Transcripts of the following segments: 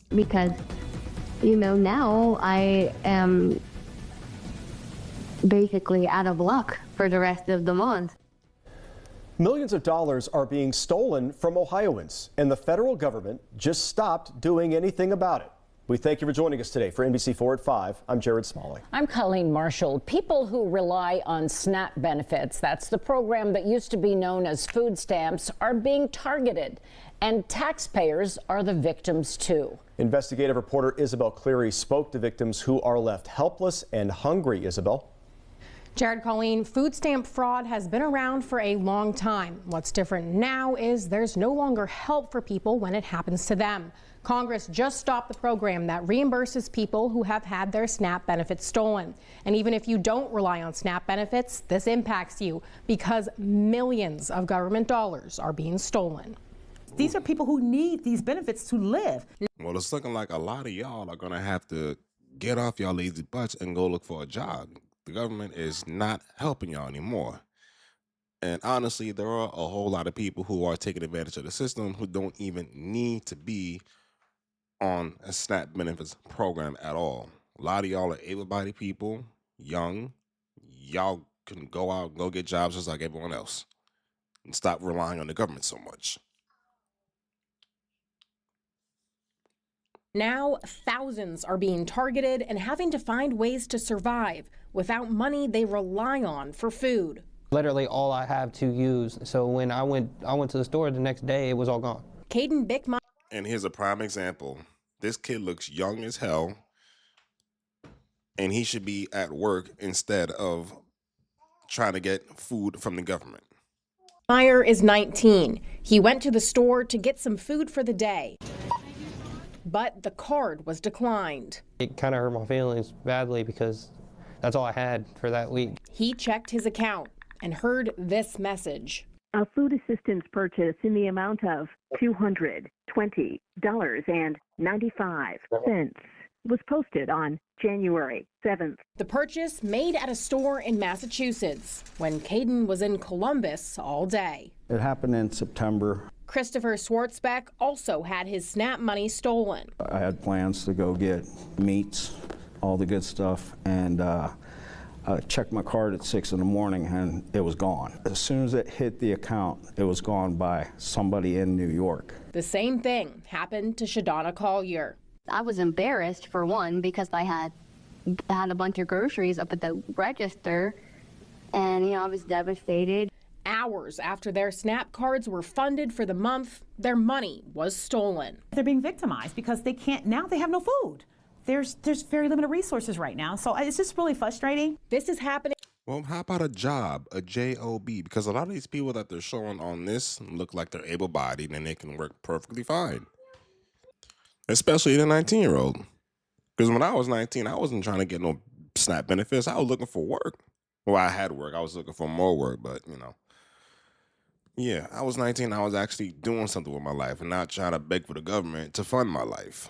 because, now I am basically out of luck for the rest of the month. Millions of dollars are being stolen from Ohioans, and the federal government just stopped doing anything about it. We thank you for joining us today. For NBC4 at 5, I'm Jared Smalley. I'm Colleen Marshall. People who rely on SNAP benefits, that's the program that used to be known as food stamps, are being targeted. And taxpayers are the victims, too. Investigative reporter Isabel Cleary spoke to victims who are left helpless and hungry. Isabel. Jared, Colleen, food stamp fraud has been around for a long time. What's different now is there's no longer help for people when it happens to them. Congress just stopped the program that reimburses people who have had their SNAP benefits stolen. And even if you don't rely on SNAP benefits, this impacts you because millions of government dollars are being stolen. These are people who need these benefits to live. Well, it's looking like a lot of y'all are going to have to get off y'all lazy butts and go look for a job. The government is not helping y'all anymore. And honestly, there are a whole lot of people who are taking advantage of the system who don't even need to be on a SNAP benefits program at all. A lot of y'all are able-bodied people, young. Y'all can go out and go get jobs just like everyone else and stop relying on the government so much. Now, thousands are being targeted and having to find ways to survive without money they rely on for food. Literally all I have to use. So when I went to the store the next day, it was all gone. Caden Bickmeyer. And here's a prime example. This kid looks young as hell, and he should be at work instead of trying to get food from the government. Meyer is 19. He went to the store to get some food for the day, but the card was declined. It kind of hurt my feelings badly because that's all I had for that week. He checked his account and heard this message. A food assistance purchase in the amount of $220.95 was posted on January 7th. The purchase made at a store in Massachusetts when Caden was in Columbus all day. It happened in September. Christopher Schwartzbeck also had his SNAP money stolen. I had plans to go get meats, all the good stuff, and I checked my card at 6 in the morning and it was gone. As soon as it hit the account, it was gone by somebody in New York. The same thing happened to Shadonna Collier. I was embarrassed, for one, because I had a bunch of groceries up at the register, and I was devastated. Hours after their SNAP cards were funded for the month, their money was stolen. They're being victimized because they can't, now they have no food. There's very limited resources right now, so it's just really frustrating. This is happening. Well, how about a job, a job? Because a lot of these people that they're showing on this look like they're able-bodied and they can work perfectly fine. Especially the 19-year-old. Because when I was 19, I wasn't trying to get no SNAP benefits. I was looking for work. Well, I had work. I was looking for more work, but, yeah, I was 19. I was actually doing something with my life and not trying to beg for the government to fund my life.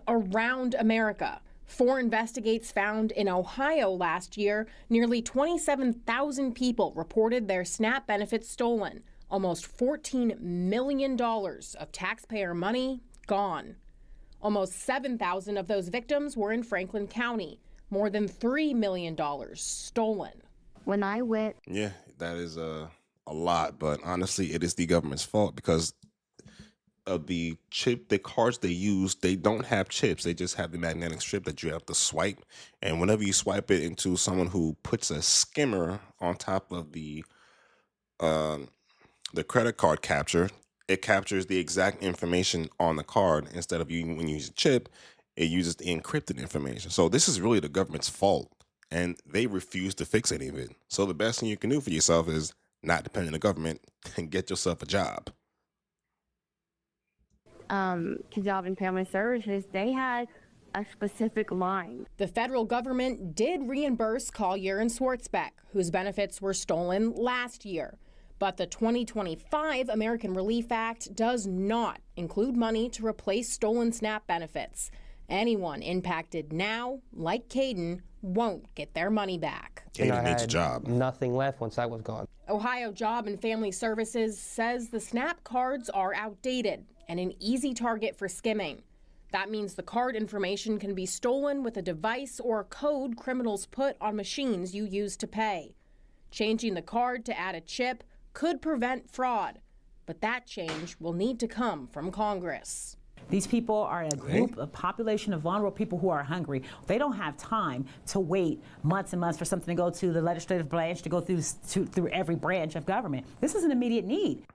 Around America. 4 investigates found in Ohio last year, nearly 27,000 people reported their SNAP benefits stolen. Almost $14 million of taxpayer money gone. Almost 7,000 of those victims were in Franklin County. More than $3 million stolen. When I went... Yeah, that is a lot, but honestly, it is the government's fault because of the cards they use, they don't have chips. They just have the magnetic strip that you have to swipe. And whenever you swipe it into someone who puts a skimmer on top of the credit card capture, it captures the exact information on the card instead of when you use a chip, it uses the encrypted information. So this is really the government's fault, and they refuse to fix any of it. So the best thing you can do for yourself is not depend on the government and get yourself a job. To Job and Family Services, they had a specific line. The federal government did reimburse Collier and Schwartzbeck, whose benefits were stolen last year. But the 2025 American Relief Act does not include money to replace stolen SNAP benefits. Anyone impacted now, like Caden, won't get their money back. Caden needs a job. Nothing left once that was gone. Ohio Job and Family Services says the SNAP cards are outdated and an easy target for skimming. That means the card information can be stolen with a device or a code criminals put on machines you use to pay. Changing the card to add a chip could prevent fraud, but that change will need to come from Congress. These people are a group, a population of vulnerable people who are hungry. They don't have time to wait months and months for something to go to the legislative branch, to go through every branch of government. This is an immediate need.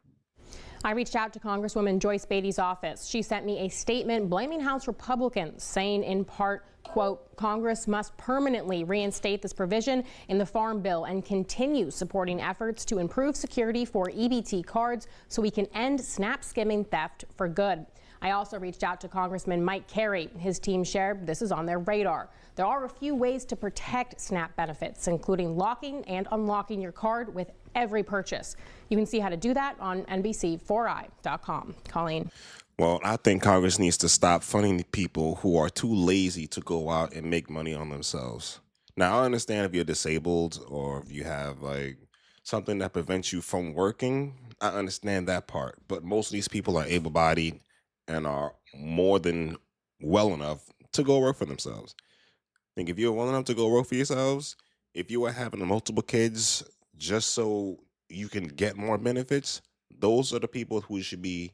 I reached out to Congresswoman Joyce Beatty's office. She sent me a statement blaming House Republicans, saying in part, quote, Congress must permanently reinstate this provision in the Farm Bill and continue supporting efforts to improve security for EBT cards so we can end SNAP skimming theft for good. I also reached out to Congressman Mike Carey. His team shared this is on their radar. There are a few ways to protect SNAP benefits, including locking and unlocking your card with every purchase. You can see how to do that on NBC4i.com. Colleen. Well, I think Congress needs to stop funding the people who are too lazy to go out and make money on themselves. Now, I understand if you're disabled or if you have like something that prevents you from working, I understand that part. But most of these people are able-bodied and are more than well enough to go work for themselves. I think if you're well enough to go work for yourselves, if you are having multiple kids just so you can get more benefits, those are the people who should be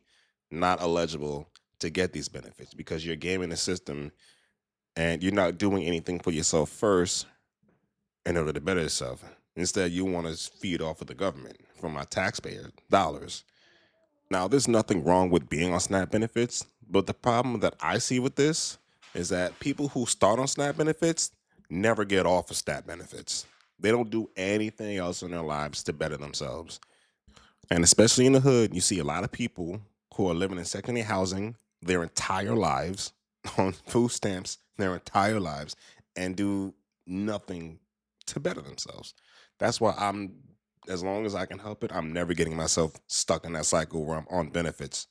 not eligible to get these benefits because you're gaming the system and you're not doing anything for yourself first in order to better yourself. Instead, you want to feed off of the government from our taxpayer dollars. Now, there's nothing wrong with being on SNAP benefits, but the problem that I see with this is that people who start on SNAP benefits never get off of SNAP benefits. They don't do anything else in their lives to better themselves. And especially in the hood, you see a lot of people who are living in secondary housing their entire lives, on food stamps their entire lives, and do nothing to better themselves. That's why as long as I can help it, I'm never getting myself stuck in that cycle where I'm on benefits.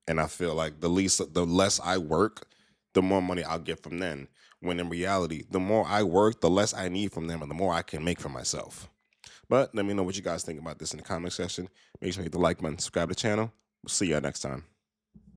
And I feel like the less I work, the more money I'll get from them. When in reality, the more I work, the less I need from them and the more I can make for myself. But let me know what you guys think about this in the comment section. Make sure you hit the like button, subscribe to the channel. We'll see you next time.